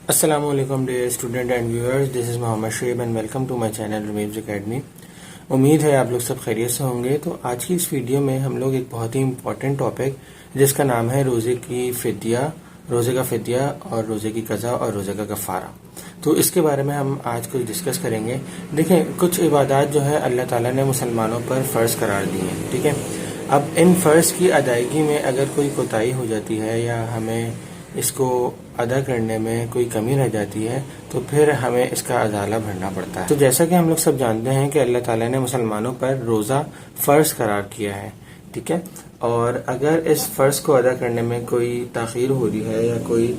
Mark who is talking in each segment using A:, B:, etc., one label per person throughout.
A: السلام علیکم dear student and viewers, this is Muhammad Shoaib and welcome to my channel Ramiz academy. امید ہے آپ لوگ سب خیریت سے ہوں گے۔ تو آج کی اس ویڈیو میں ہم لوگ ایک بہت ہی امپورٹنٹ ٹاپک جس کا نام ہے روزے کا فدیہ اور روزے کی قضا اور روزے کا کفارہ، تو اس کے بارے میں ہم آج کچھ ڈسکس کریں گے۔ دیکھیں، کچھ عبادات جو ہے اللہ تعالیٰ نے مسلمانوں پر فرض قرار دی ہیں، ٹھیک ہے۔ اب ان فرض کی ادائیگی میں اگر کوئی کوتاہی ہو جاتی ہے یا ہمیں اس کو ادا کرنے میں کوئی کمی رہ جاتی ہے تو پھر ہمیں اس کا ازالہ بھرنا پڑتا ہے۔ تو جیسا کہ ہم لوگ سب جانتے ہیں کہ اللہ تعالیٰ نے مسلمانوں پر روزہ فرض قرار کیا ہے، ٹھیک ہے، اور اگر اس فرض کو ادا کرنے میں کوئی تاخیر ہو رہی ہے یا کوئی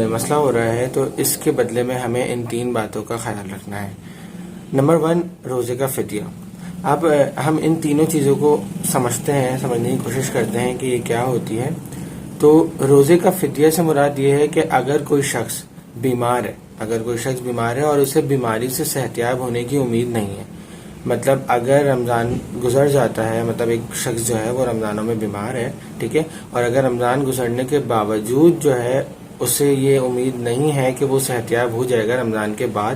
A: مسئلہ ہو رہا ہے تو اس کے بدلے میں ہمیں ان 3 باتوں کا خیال رکھنا ہے۔ نمبر 1، روزے کا فدیہ۔ اب ہم ان تینوں چیزوں کو سمجھنے کی کوشش کرتے ہیں کہ یہ کیا ہوتی ہے۔ تو روزے کا فدیہ سے مراد یہ ہے کہ اگر کوئی شخص بیمار ہے اور اسے بیماری سے صحتیاب ہونے کی امید نہیں ہے، مطلب اگر رمضان گزر جاتا ہے، مطلب ایک شخص جو ہے وہ رمضانوں میں بیمار ہے، ٹھیک ہے، اور اگر رمضان گزرنے کے باوجود جو ہے اسے یہ امید نہیں ہے کہ وہ صحتیاب ہو جائے گا رمضان کے بعد،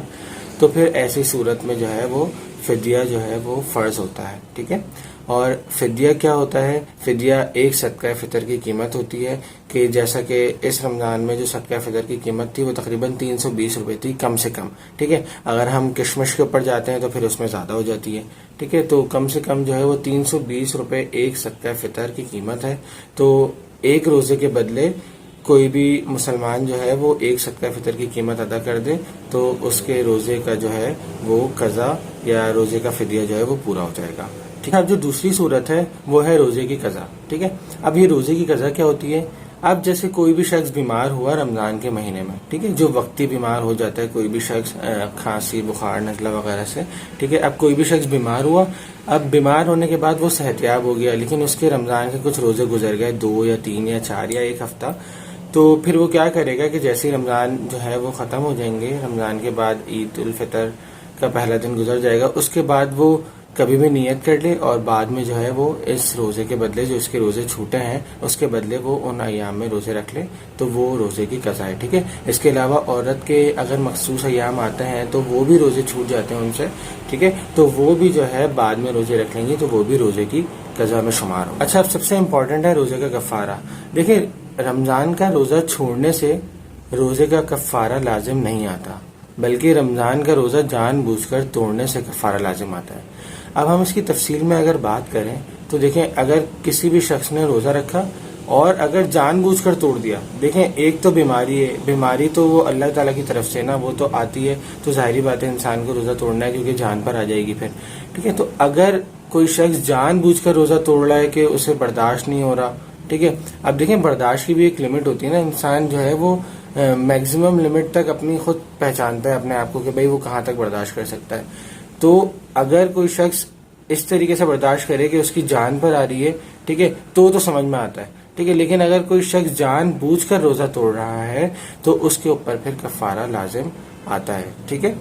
A: تو پھر ایسی صورت میں جو ہے وہ فدیہ جو ہے وہ فرض ہوتا ہے، ٹھیک ہے۔ اور فدیہ کیا ہوتا ہے؟ فدیہ ایک صدقہ فطر کی قیمت ہوتی ہے، کہ جیسا کہ اس رمضان میں جو صدقہ فطر کی قیمت تھی وہ تقریباً 320 روپے تھی، کم سے کم، ٹھیک ہے۔ اگر ہم کشمش کے اوپر جاتے ہیں تو پھر اس میں زیادہ ہو جاتی ہے، ٹھیک ہے۔ تو کم سے کم جو ہے وہ 320 روپے ایک صدقہ فطر کی قیمت ہے۔ تو ایک روزے کے بدلے کوئی بھی مسلمان جو ہے وہ ایک صدقہ فطر کی قیمت ادا کر دے تو اس کے روزے کا جو ہے وہ قضا یا روزے کا فدیہ جو ہے وہ پورا ہو جائے گا، ٹھیک ہے۔ اب جو دوسری صورت ہے وہ ہے روزے کی قضا، ٹھیک ہے۔ اب یہ روزے کی قضا کیا ہوتی ہے؟ اب جیسے کوئی بھی شخص بیمار ہوا رمضان کے مہینے میں، ٹھیک ہے، جو وقتی بیمار ہو جاتا ہے کوئی بھی شخص، کھانسی، بخار، نزلہ وغیرہ سے، ٹھیک ہے۔ اب کوئی بھی شخص بیمار ہوا، اب بیمار ہونے کے بعد وہ صحتیاب ہو گیا، لیکن اس کے رمضان کے کچھ روزے گزر گئے، 2 یا 3 یا 4 یا 1 ہفتہ، تو پھر وہ کیا کرے گا کہ جیسے رمضان جو ہے وہ ختم ہو جائیں گے، رمضان کے بعد عید الفطر کا پہلا دن گزر جائے گا، اس کے بعد وہ کبھی بھی نیت کر لے اور بعد میں جو ہے وہ اس روزے کے بدلے، جو اس کے روزے چھوٹے ہیں اس کے بدلے وہ ان ایام میں روزے رکھ لے، تو وہ روزے کی قضا ہے، ٹھیک ہے۔ اس کے علاوہ عورت کے اگر مخصوص ایام آتے ہیں تو وہ بھی روزے چھوٹ جاتے ہیں ان سے، ٹھیک ہے، تو وہ بھی جو ہے بعد میں روزے رکھ لیں گی تو وہ بھی روزے کی قضا میں شمار ہو۔ اچھا، اب سب سے امپورٹنٹ ہے روزے کا کفارہ۔ دیکھیں، رمضان کا روزہ چھوڑنے سے روزے کا کفارہ لازم نہیں آتا، بلکہ رمضان کا روزہ جان بوجھ کر توڑنے سے کفارہ لازم آتا ہے۔ اب ہم اس کی تفصیل میں اگر بات کریں تو دیکھیں، اگر کسی بھی شخص نے روزہ رکھا اور اگر جان بوجھ کر توڑ دیا، دیکھیں ایک تو بیماری ہے، بیماری تو وہ اللہ تعالیٰ کی طرف سے نا، وہ تو آتی ہے، تو ظاہری بات ہے انسان کو روزہ توڑنا ہے کیونکہ جان پر آ جائے گی پھر، ٹھیک ہے۔ تو اگر کوئی شخص جان بوجھ کر روزہ توڑ رہا ہے کہ اسے برداشت نہیں ہو رہا، ٹھیک ہے، اب دیکھیں برداشت کی بھی ایک لمٹ ہوتی ہے نا، انسان جو ہے وہ میکسیمم لمٹ تک اپنی خود پہچانتا ہے اپنے آپ کو کہ بھئی وہ کہاں تک برداشت کر سکتا ہے۔ تو اگر کوئی شخص اس طریقے سے برداشت کرے کہ اس کی جان پر آ رہی ہے، ٹھیک ہے، تو سمجھ میں آتا ہے، ٹھیک ہے، لیکن اگر کوئی شخص جان بوجھ کر روزہ توڑ رہا ہے تو اس کے اوپر پھر کفارہ لازم آتا ہے، ٹھیک ہے۔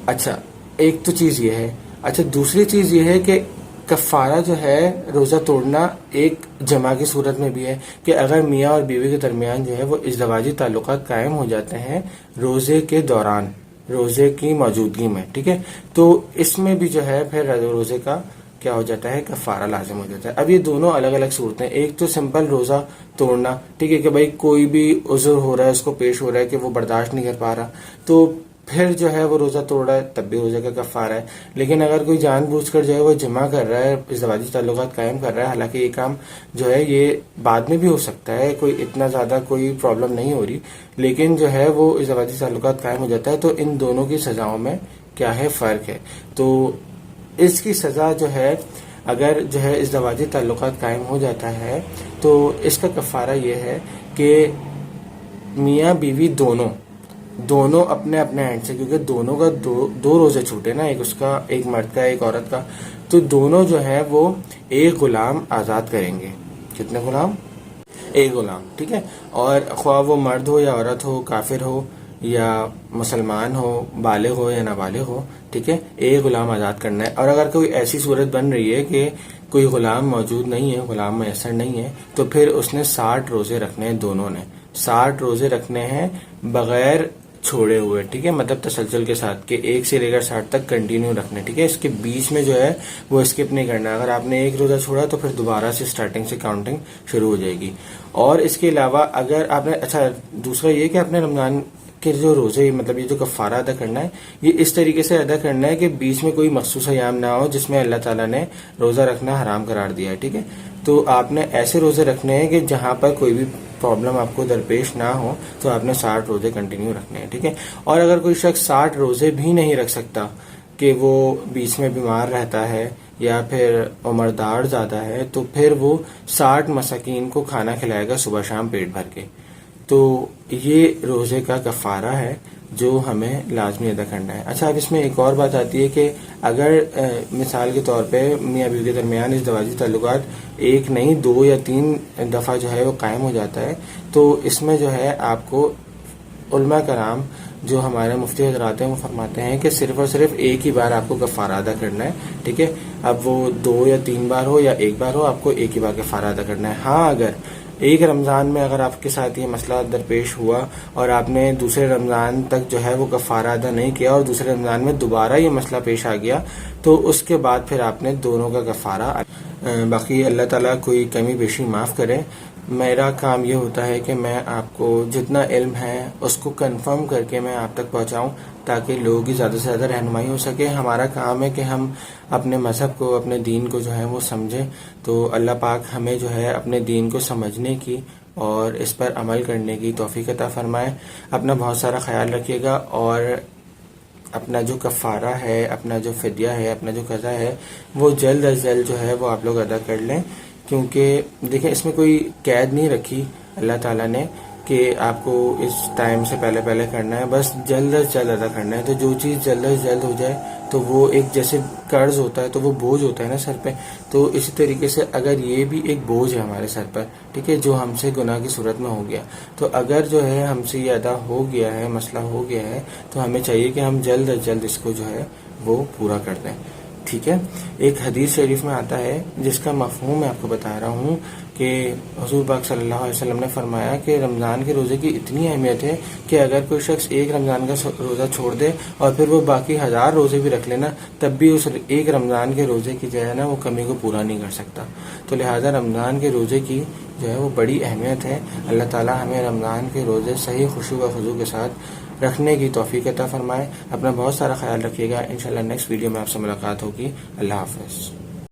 A: اچھا، ایک تو چیز یہ ہے۔ اچھا، دوسری چیز یہ ہے کہ کفارہ جو ہے روزہ توڑنا ایک جمع کی صورت میں بھی ہے، کہ اگر میاں اور بیوی کے درمیان جو ہے وہ ازدواجی تعلقات قائم ہو جاتے ہیں روزے کے دوران، روزے کی موجودگی میں، ٹھیک ہے، تو اس میں بھی جو ہے پھر روزے کا کیا ہو جاتا ہے، کفارہ لازم ہو جاتا ہے۔ اب یہ دونوں الگ الگ صورتیں، ایک تو سمپل روزہ توڑنا، ٹھیک ہے، کہ بھائی کوئی بھی عذر ہو رہا ہے، اس کو پیش ہو رہا ہے کہ وہ برداشت نہیں کر پا رہا، تو پھر جو ہے وہ روزہ توڑ رہا ہے، تب بھی روزے کا کفارہ ہے۔ لیکن اگر کوئی جان بوجھ کر جو ہے وہ جمع کر رہا ہے، ازدواجی تعلقات قائم کر رہا ہے، حالانکہ یہ کام جو ہے یہ بعد میں بھی ہو سکتا ہے، کوئی اتنا زیادہ کوئی پرابلم نہیں ہو رہی، لیکن جو ہے وہ ازدواجی تعلقات قائم ہو جاتا ہے، تو ان دونوں کی سزاؤں میں کیا ہے، فرق ہے۔ تو اس کی سزا جو ہے، اگر جو ہے ازدواجی تعلقات قائم ہو جاتا ہے تو اس کا کفارہ یہ ہے کہ میاں بیوی دونوں اپنے اپنے ہینڈ سے، کیونکہ دونوں کا دو روزے چھوٹے نا، ایک اس کا، ایک مرد کا ایک عورت کا، تو دونوں جو ہے وہ ایک غلام آزاد کریں گے۔ کتنے غلام؟ ایک غلام، ٹھیک ہے۔ اور خواہ وہ مرد ہو یا عورت ہو، کافر ہو یا مسلمان ہو، بالغ ہو یا نابالغ ہو، ٹھیک ہے، ایک غلام آزاد کرنا ہے۔ اور اگر کوئی ایسی صورت بن رہی ہے کہ کوئی غلام موجود نہیں ہے، غلام میسر نہیں ہے، تو پھر اس نے 60 روزے رکھنے ہیں، دونوں نے 60 روزے رکھنے ہیں بغیر چھوڑے ہوئے، ٹھیک ہے، مطلب تسلسل کے ساتھ کہ 1 سے لے کر 60 تک کنٹینیو رکھنے، ٹھیک ہے، اس کے بیچ میں جو ہے وہ اسکپ نہیں کرنا. اگر آپ نے ایک روزہ چھوڑا تو پھر دوبارہ سے سٹارٹنگ سے کاؤنٹنگ شروع ہو جائے گی. اور اس کے علاوہ اگر آپ نے دوسرا یہ کہ آپ نے رمضان کے جو روزے، مطلب یہ جو کفارہ ادا کرنا ہے، یہ اس طریقے سے ادا کرنا ہے کہ بیچ میں کوئی مخصوص ایام نہ ہو جس میں اللہ تعالیٰ نے روزہ رکھنا حرام قرار دیا ہے، ٹھیک ہے. تو آپ نے ایسے روزے رکھنے ہیں کہ جہاں پر کوئی بھی پرابلم آپ کو درپیش نہ ہو، تو آپ نے 60 روزے کنٹینیو رکھنے ہیں، ٹھیک ہے. اور اگر کوئی شخص 60 روزے بھی نہیں رکھ سکتا کہ وہ بیچ میں بیمار رہتا ہے یا پھر عمردار زیادہ ہے، تو پھر وہ 60 مساکین کو کھانا کھلائے گا صبح شام پیٹ بھر کے. تو یہ روزے کا کفارہ ہے جو ہمیں لازمی ادا کرنا ہے. اچھا، اب اس میں ایک اور بات آتی ہے کہ اگر مثال کے طور پہ میاں بیوی کے درمیان ازدواجی تعلقات ایک نہیں 2 یا 3 دفعہ جو ہے وہ قائم ہو جاتا ہے، تو اس میں جو ہے آپ کو علماء کرام جو ہمارے مفتی حضرات ہیں وہ فرماتے ہیں کہ صرف اور صرف ایک ہی بار آپ کو کفارہ ادا کرنا ہے، ٹھیک ہے. اب وہ 2 یا 3 بار ہو یا ایک بار ہو، آپ کو ایک ہی بار کفارہ ادا کرنا ہے. ہاں، اگر ایک رمضان میں اگر آپ کے ساتھ یہ مسئلہ درپیش ہوا اور آپ نے دوسرے رمضان تک جو ہے وہ کفارہ ادا نہیں کیا اور دوسرے رمضان میں دوبارہ یہ مسئلہ پیش آ گیا، تو اس کے بعد پھر آپ نے دونوں کا کفارہ. باقی اللہ تعالیٰ کوئی کمی بیشی معاف کرے. میرا کام یہ ہوتا ہے کہ میں آپ کو جتنا علم ہے اس کو کنفرم کر کے میں آپ تک پہنچاؤں تاکہ لوگوں کی زیادہ سے زیادہ رہنمائی ہو سکے. ہمارا کام ہے کہ ہم اپنے مذہب کو، اپنے دین کو جو ہے وہ سمجھیں. تو اللہ پاک ہمیں جو ہے اپنے دین کو سمجھنے کی اور اس پر عمل کرنے کی توفیق عطا فرمائے. اپنا بہت سارا خیال رکھیے گا اور اپنا جو کفارہ ہے، اپنا جو فدیہ ہے، اپنا جو قضا ہے، وہ جلد از جلد جو ہے وہ آپ لوگ ادا کر لیں. کیونکہ دیکھیں اس میں کوئی قید نہیں رکھی اللہ تعالیٰ نے کہ آپ کو اس ٹائم سے پہلے کرنا ہے، بس جلد از جلد ادا کرنا ہے. تو جو چیز جلد از جلد ہو جائے تو وہ ایک جیسے قرض ہوتا ہے تو وہ بوجھ ہوتا ہے نا سر پہ، تو اسی طریقے سے اگر یہ بھی ایک بوجھ ہے ہمارے سر پر، ٹھیک ہے، جو ہم سے گناہ کی صورت میں ہو گیا، تو اگر جو ہے ہم سے یہ ادا ہو گیا ہے، مسئلہ ہو گیا ہے، تو ہمیں چاہیے کہ ہم جلد از جلد اس کو جو ہے وہ پورا کر دیں، ٹھیک ہے. ایک حدیث شریف میں آتا ہے جس کا مفہوم میں آپ کو بتا رہا ہوں کہ حضور پاک صلی اللہ علیہ وسلم نے فرمایا کہ رمضان کے روزے کی اتنی اہمیت ہے کہ اگر کوئی شخص ایک رمضان کا روزہ چھوڑ دے اور پھر وہ باقی 1000 روزے بھی رکھ لینا، تب بھی اس ایک رمضان کے روزے کی جو ہے نا وہ کمی کو پورا نہیں کر سکتا. تو لہٰذا رمضان کے روزے کی جو ہے وہ بڑی اہمیت ہے. اللہ تعالی ہمیں رمضان کے روزے صحیح خشوع و خضوع کے ساتھ رکھنے کی توفیق عطا فرمائے. اپنا بہت سارا خیال رکھیے گا. انشاءاللہ نیکسٹ ویڈیو میں آپ سے ملاقات ہوگی. اللہ حافظ.